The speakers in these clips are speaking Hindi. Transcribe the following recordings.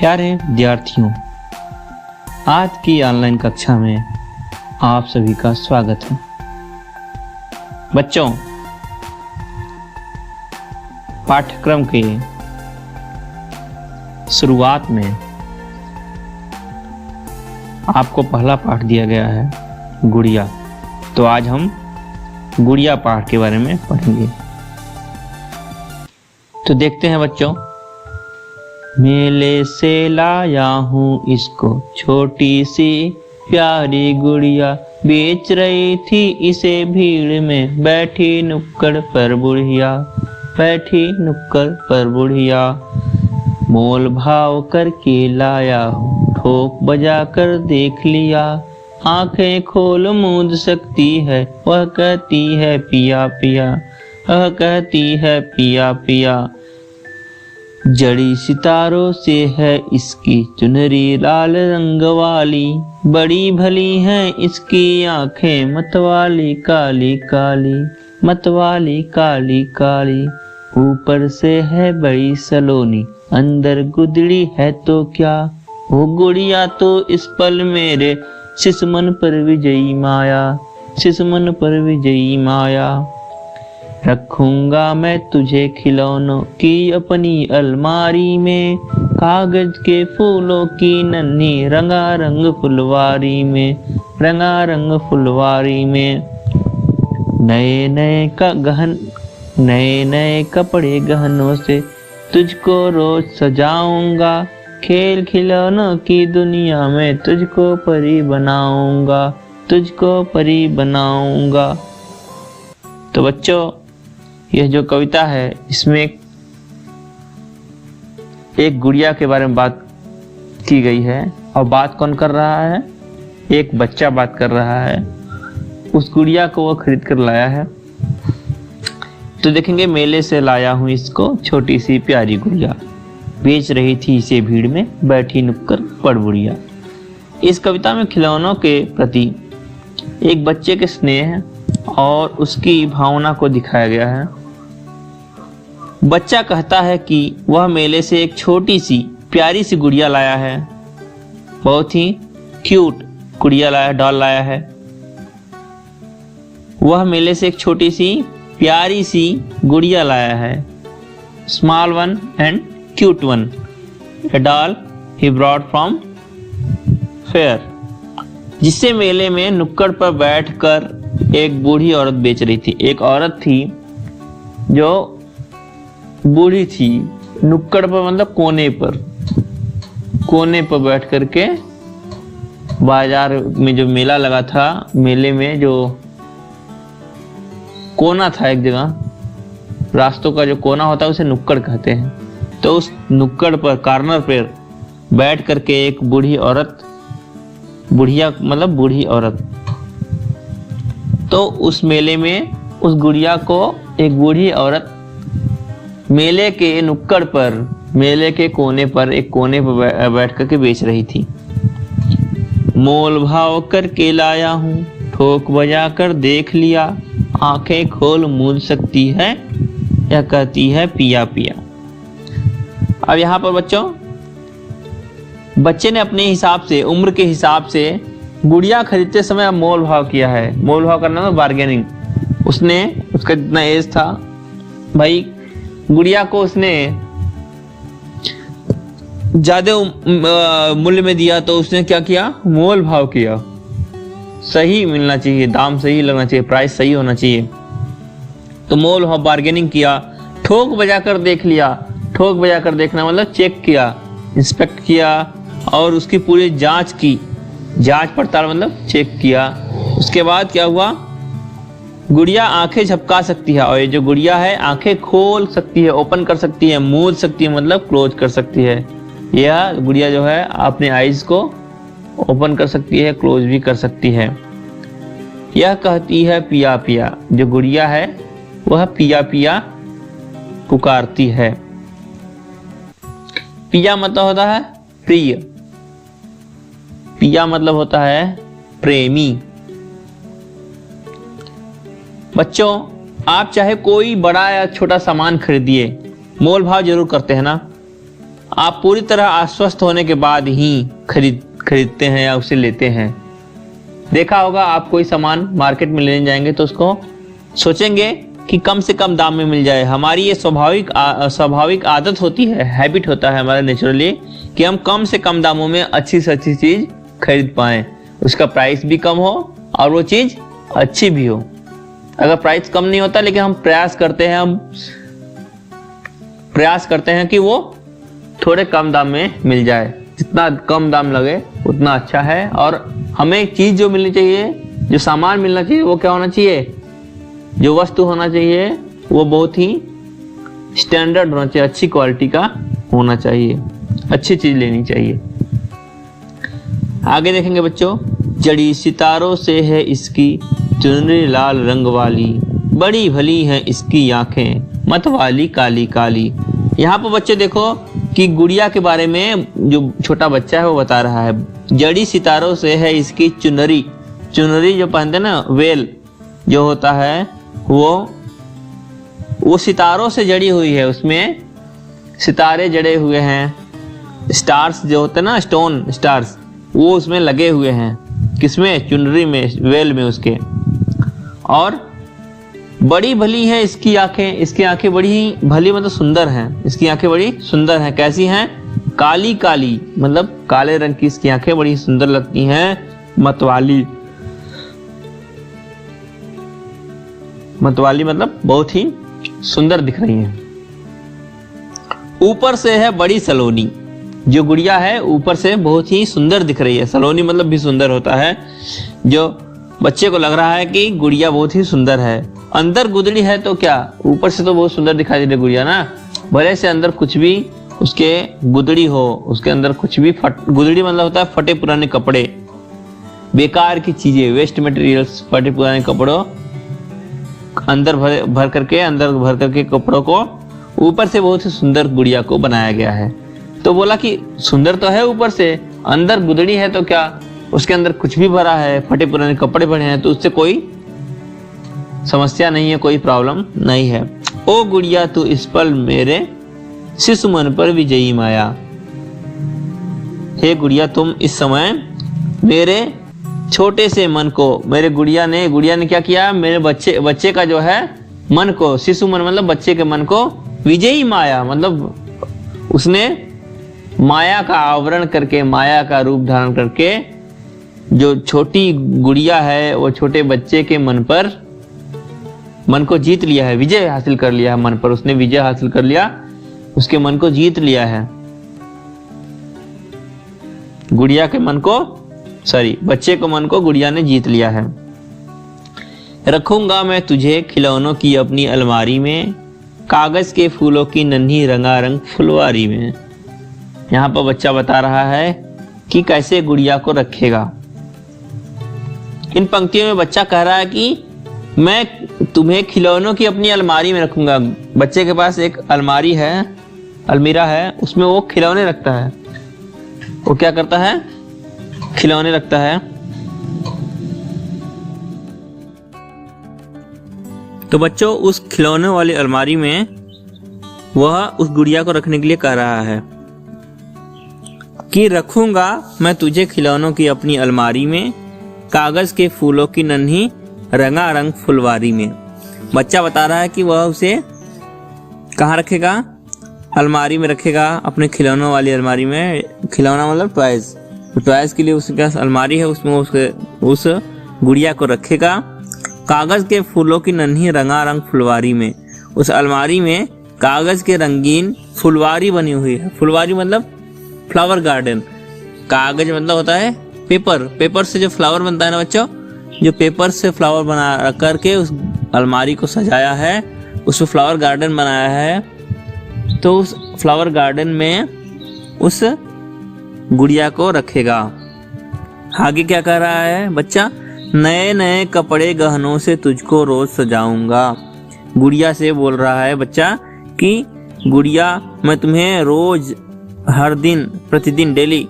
प्यारे विद्यार्थियों, आज की ऑनलाइन कक्षा में आप सभी का स्वागत है। बच्चों, पाठ्यक्रम के शुरुआत में आपको पहला पाठ दिया गया है गुड़िया। तो आज हम गुड़िया पाठ के बारे में पढ़ेंगे। तो देखते हैं बच्चों। मेले से लाया हूँ इसको, छोटी सी प्यारी गुड़िया, बेच रही थी इसे भीड़ में, बैठी नुक्कड़ पर बुढ़िया, बैठी नुक्कड़ पर बुढ़िया। मोल भाव करके लाया हूँ, ठोक बजा कर देख लिया, आंखें खोल मूंद सकती है, वह कहती है पिया पिया, वह कहती है पिया पिया। जड़ी सितारों से है इसकी चुनरी लाल रंग वाली, बड़ी भली हैं इसकी आंखें मतवाली काली काली, मतवाली काली काली। ऊपर से है बड़ी सलोनी, अंदर गुदड़ी है तो क्या, वो गुड़िया तो इस पल मेरे शिशुमन पर विजयी माया, शिशुमन पर विजयी माया। रखूंगा मैं तुझे खिलौनों की अपनी अलमारी में, कागज के फूलों की नन्ही रंगारंग फुलवारी में, रंगारंग फुलवारी में। नए नए कपड़े गहनों से तुझको रोज सजाऊंगा, खेल खिलौनों की दुनिया में तुझको परी बनाऊंगा, तुझको परी बनाऊंगा। तो बच्चों, यह जो कविता है इसमें एक गुड़िया के बारे में बात की गई है। और बात कौन कर रहा है? एक बच्चा बात कर रहा है। उस गुड़िया को वो खरीद कर लाया है। तो देखेंगे, मेले से लाया हूं इसको, छोटी सी प्यारी गुड़िया, बेच रही थी इसे भीड़ में, बैठी नुक्कड़ पर बुढ़िया। इस कविता में खिलौनों के प्रति एक बच्चे के स्नेह और उसकी भावना को दिखाया गया है। बच्चा कहता है कि वह मेले से एक छोटी सी प्यारी सी गुड़िया लाया है, बहुत ही क्यूट गुड़िया लाया, डॉल लाया है। वह मेले से एक छोटी सी प्यारी सी गुड़िया लाया है, small one and cute one, a doll he brought from fair, जिसे मेले में नुक्कड़ पर बैठकर एक बूढ़ी औरत बेच रही थी। एक औरत थी जो बूढ़ी थी, नुक्कड़ पर मतलब कोने पर बैठ करके बाजार में जो मेला लगा था, मेले में जो कोना था, एक जगह रास्तों का जो कोना होता है उसे नुक्कड़ कहते हैं। तो उस नुक्कड़ पर, कॉर्नर पर बैठ करके एक बूढ़ी औरत, बुढ़िया मतलब बूढ़ी औरत, तो उस मेले में उस गुड़िया को एक बूढ़ी औरत मेले के नुक्कड़ पर, मेले के कोने पर, एक कोने पर बैठ करके बेच रही थी। मोल भाव करके लाया हूँ, ठोक बजा कर देख लिया, आंखें खोल मूंद सकती है, यह कहती है पिया पिया। अब यहाँ पर बच्चों, बच्चे ने अपने हिसाब से, उम्र के हिसाब से गुड़िया खरीदते समय मोल भाव किया है। मोल भाव करना मतलब बार्गेनिंग। उसने, उसका जितना एज था, भाई गुड़िया को उसने ज्यादा मूल्य में दिया, तो उसने क्या किया? मोल भाव किया। सही मिलना चाहिए, दाम सही लगना चाहिए, प्राइस सही होना चाहिए। तो मोल भाव, बार्गेनिंग किया। ठोक बजा कर देख लिया। ठोक बजा कर देखना मतलब चेक किया, इंस्पेक्ट किया और उसकी पूरी जांच की। जांच पड़ताल मतलब चेक किया। उसके बाद क्या हुआ? गुड़िया आंखें झपका सकती है, और ये जो गुड़िया है आंखें खोल सकती है, ओपन कर सकती है, मूंद सकती है मतलब क्लोज कर सकती है। यह गुड़िया जो है अपने आईज को ओपन कर सकती है, क्लोज भी कर सकती है। यह कहती है पिया पिया। जो गुड़िया है वह पिया पिया पुकारती है। पिया मतलब होता है प्रिय, पिया मतलब होता है प्रेमी। बच्चों, आप चाहे कोई बड़ा या छोटा सामान खरीदिए, मोल भाव जरूर करते हैं ना। आप पूरी तरह आश्वस्त होने के बाद ही खरीदते हैं या उसे लेते हैं। देखा होगा, आप कोई सामान मार्केट में लेने जाएंगे तो उसको सोचेंगे कि कम से कम दाम में मिल जाए। हमारी ये स्वाभाविक आदत होती है, हैबिट होता है हमारा नेचुरली, कि हम कम से कम दामों में अच्छी से अच्छी चीज खरीद पाएं, उसका प्राइस भी कम हो और वो चीज अच्छी भी हो। अगर प्राइस कम नहीं होता लेकिन हम प्रयास करते हैं कि वो थोड़े कम दाम में मिल जाए, जितना कम दाम लगे उतना अच्छा है। और हमें चीज जो मिलनी चाहिए, जो सामान मिलना चाहिए, वो क्या होना चाहिए, जो वस्तु होना चाहिए वो बहुत ही स्टैंडर्ड होना चाहिए, अच्छी क्वालिटी का होना चाहिए, अच्छी चीज लेनी चाहिए। आगे देखेंगे बच्चों, जड़ी सितारों से है इसकी चुनरी लाल रंग वाली, बड़ी भली है इसकी आंखें मत वाली काली काली। यहाँ पर बच्चे देखो कि गुड़िया के बारे में जो छोटा बच्चा है वो बता रहा है, जड़ी सितारों से है इसकी चुनरी। चुनरी जो पहनते ना, वेल जो होता है वो सितारों से जड़ी हुई है, उसमें सितारे जड़े हुए हैं, स्टार्स जो होते हैं ना, स्टोन स्टार्स, वो उसमें लगे हुए हैं। किसमें? चुनरी में, वेल में उसके। और बड़ी भली है इसकी आंखें, इसकी आंखें बड़ी भली मतलब सुंदर हैं, इसकी आंखें बड़ी सुंदर हैं। कैसी हैं? काली काली मतलब काले रंग की इसकी आंखें बड़ी सुंदर लगती हैं। मतवाली मतलब बहुत ही सुंदर दिख रही हैं। ऊपर से है बड़ी सलोनी, जो गुड़िया है ऊपर से बहुत ही सुंदर दिख रही है। सलोनी मतलब भी सुंदर होता है, जो बच्चे को लग रहा है कि गुड़िया बहुत ही सुंदर है। अंदर गुदड़ी है तो क्या, ऊपर से तो बहुत सुंदर दिखाई दे रही गुड़िया ना, भले से अंदर कुछ भी उसके गुदड़ी हो, उसके अंदर कुछ भी गुदड़ी मतलब होता है फटे पुराने कपड़े, बेकार की चीजें, वेस्ट मटेरियल्स, फटे पुराने कपड़ों अंदर भर करके कपड़ों को ऊपर से बहुत ही सुंदर गुड़िया को बनाया गया है। तो बोला कि सुंदर तो है ऊपर से, अंदर गुदड़ी है तो क्या, उसके अंदर कुछ भी भरा है, फटे पुराने कपड़े भरे हैं, तो उससे कोई समस्या नहीं है, कोई प्रॉब्लम नहीं है। ओ गुड़िया तू इस पल मेरे शिशु मन पर विजयी माया। हे गुड़िया तुम इस समय मेरे छोटे से मन को, मेरे गुड़िया ने क्या किया, मेरे बच्चे का जो है मन को, शिशु मन मतलब बच्चे के मन को, विजयी माया मतलब उसने माया का आवरण करके, माया का रूप धारण करके जो छोटी गुड़िया है वो छोटे बच्चे के मन को जीत लिया है, विजय हासिल कर लिया है मन पर, उसने विजय हासिल कर लिया, उसके मन को जीत लिया है। गुड़िया के मन को, बच्चे को मन को गुड़िया ने जीत लिया है। रखूंगा मैं तुझे खिलौनों की अपनी अलमारी में, कागज के फूलों की नन्ही रंगारंग फुलवारी में। यहाँ पर बच्चा बता रहा है कि कैसे गुड़िया को रखेगा। इन पंक्तियों में बच्चा कह रहा है कि मैं तुम्हें खिलौनों की अपनी अलमारी में रखूंगा। बच्चे के पास एक अलमीरा है, उसमें वो खिलौने रखता है। वो क्या करता है? खिलौने रखता है। तो बच्चों उस खिलौने वाली अलमारी में वह उस गुड़िया को रखने के लिए कह रहा है कि रखूंगा मैं तुझे खिलौनों की अपनी अलमारी में, कागज के फूलों की नन्ही रंगारंग फुलवारी में। बच्चा बता रहा है कि वह उसे कहाँ रखेगा? अलमारी में रखेगा, अपने खिलौनों वाली अलमारी में। खिलौना मतलब टॉयज के लिए उसके पास अलमारी है, उसमें उस गुड़िया को रखेगा। कागज के फूलों की नन्ही रंगारंग फुलवारी में, उस अलमारी में कागज के रंगीन फुलवारी बनी हुई है। फुलवारी मतलब फ्लावर गार्डन। कागज मतलब होता है पेपर से जो फ्लावर बनता है ना बच्चों, जो पेपर से फ्लावर बना करके उस अलमारी को सजाया है, उसमें फ्लावर गार्डन बनाया है। तो उस फ्लावर गार्डन में उस गुड़िया को रखेगा। आगे क्या कह रहा है बच्चा? नए नए कपड़े गहनों से तुझको रोज सजाऊंगा। गुड़िया से बोल रहा है बच्चा कि गुड़िया मैं तुम्हें रोज, हर दिन, प्रतिदिन, डेली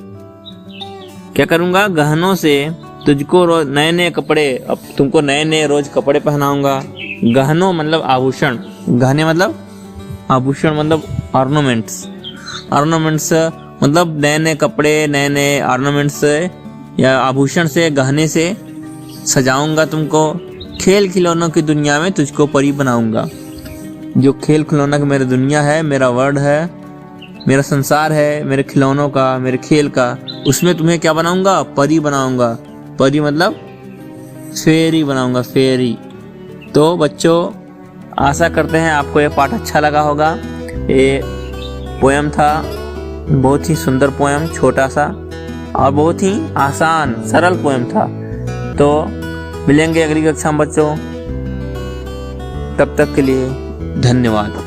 क्या करूंगा? गहनों से तुझको रोज नए नए कपड़े, अब तुमको नए नए रोज कपड़े पहनाऊंगा। गहनों मतलब आभूषण, गहने मतलब आभूषण मतलब ऑर्नामेंट्स। ऑर्नामेंट्स मतलब नए नए कपड़े, नए नए ऑर्नामेंट्स या आभूषण से, गहने से सजाऊंगा तुमको। खेल खिलौनों की दुनिया में तुझको परी बनाऊंगा। जो खेल खिलौना की मेरी दुनिया है, मेरा वर्ल्ड है, मेरा संसार है, मेरे खिलौनों का, मेरे खेल का, उसमें तुम्हें क्या बनाऊंगा? परी बनाऊंगा। परी मतलब फेरी बनाऊंगा, फेरी। तो बच्चों, आशा करते हैं आपको ये पाठ अच्छा लगा होगा। ये पोयम था, बहुत ही सुंदर पोयम, छोटा सा और बहुत ही आसान सरल पोयम था। तो मिलेंगे अगली कक्षा में बच्चों, तब तक के लिए धन्यवाद।